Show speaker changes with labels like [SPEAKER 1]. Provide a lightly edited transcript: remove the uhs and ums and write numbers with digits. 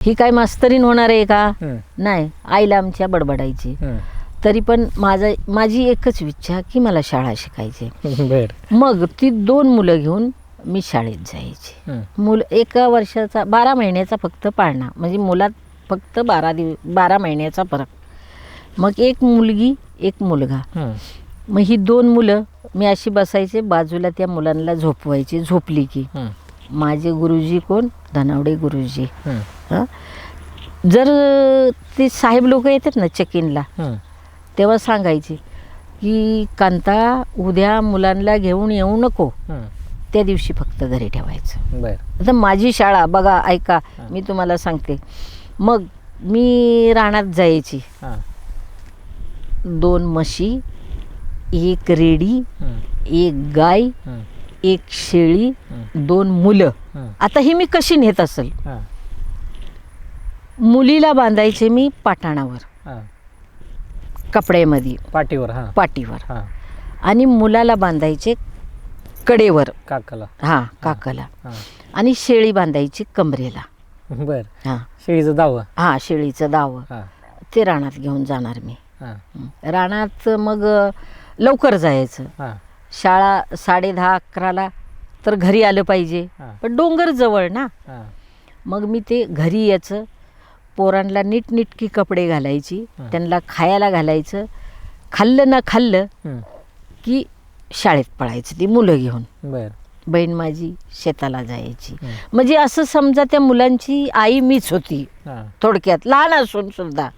[SPEAKER 1] ही काय मास्तरीन होणार आहे का?
[SPEAKER 2] हं.
[SPEAKER 1] नाही, आईला आमच्या बडबडायची.
[SPEAKER 2] हं.
[SPEAKER 1] तरी पण माझी एकच इच्छा की मला शाळा शिकायची.
[SPEAKER 2] बर.
[SPEAKER 1] मग ती 2 मुलं घेऊन मी शाळेत जायची.
[SPEAKER 2] हं.
[SPEAKER 1] मूल 1 वर्षाचा 12 महिन्याचा फक्त पाळणा, म्हणजे मुलात फक्त 12 महिन्याचा फरक. मग 1 मुलगी 1 मुलगा.
[SPEAKER 2] हं.
[SPEAKER 1] मग ही 2 मुलं मी अशी बसायचे, बाजूला त्या मुलांना झोपवायची. झोपली की
[SPEAKER 2] हं.
[SPEAKER 1] माझे गुरुजी कोण? धनावडे गुरुजी.
[SPEAKER 2] हं.
[SPEAKER 1] हं? जर ते साहेब लोक येतात ना चेक-इनला,
[SPEAKER 2] हं.
[SPEAKER 1] तेव्हा सांगायचे की कांता उद्या मुलांना घेऊन येऊ नको,
[SPEAKER 2] हं.
[SPEAKER 1] त्या दिवशी फक्त घरी ठेवायचं.
[SPEAKER 2] बर.
[SPEAKER 1] आता माझी शाळा बघा, ऐका, मी तुम्हाला सांगते. मग मी रानात जायची.
[SPEAKER 2] हां.
[SPEAKER 1] 2 म्हशी, 1 रेडी,
[SPEAKER 2] हं.
[SPEAKER 1] 1 गाय,
[SPEAKER 2] हं.
[SPEAKER 1] 1 शेळी, 2 मुलं.
[SPEAKER 2] हं.
[SPEAKER 1] आता ही मी कशी नेत असेल?
[SPEAKER 2] हां.
[SPEAKER 1] मुलीला बांधायचे मी पाटाणावर,
[SPEAKER 2] हां.
[SPEAKER 1] कपड्यामध्ये,
[SPEAKER 2] पाठीवर. हां.
[SPEAKER 1] पाठीवर,
[SPEAKER 2] हां.
[SPEAKER 1] आणि मुलाला बांधायचे कडेवर,
[SPEAKER 2] काकाला.
[SPEAKER 1] हां, काकाला,
[SPEAKER 2] हां.
[SPEAKER 1] आणि शेळी बांधायची कमरेला.
[SPEAKER 2] बर.
[SPEAKER 1] हां
[SPEAKER 2] शेळीचं दावं.
[SPEAKER 1] हां, शेळीचं दावं.
[SPEAKER 2] हां.
[SPEAKER 1] ते रानात घेऊन जाणार मी.
[SPEAKER 2] हां.
[SPEAKER 1] रानात मग लवकर जायचं.
[SPEAKER 2] हां.
[SPEAKER 1] शाळा 10:30-11ला तर घरी आलं पाहिजे.
[SPEAKER 2] हां.
[SPEAKER 1] पण डोंगर जवळ ना.
[SPEAKER 2] हां.
[SPEAKER 1] मग मी ते घरी यायचं, पोरांना नीटनीटकी कपडे घालायची, त्यांना खायला घालायचं. खाल्लं ना खाल्लं
[SPEAKER 2] हं.
[SPEAKER 1] की शाळेत पळायचं ती मुलं घेऊन.
[SPEAKER 2] बर.
[SPEAKER 1] बहीण माझी शेताला जायची.
[SPEAKER 2] हं.
[SPEAKER 1] म्हणजे असं समजा त्या मुलांची आई मीच होती
[SPEAKER 2] हां.
[SPEAKER 1] थोडक्यात, लहान असून सुद्धा.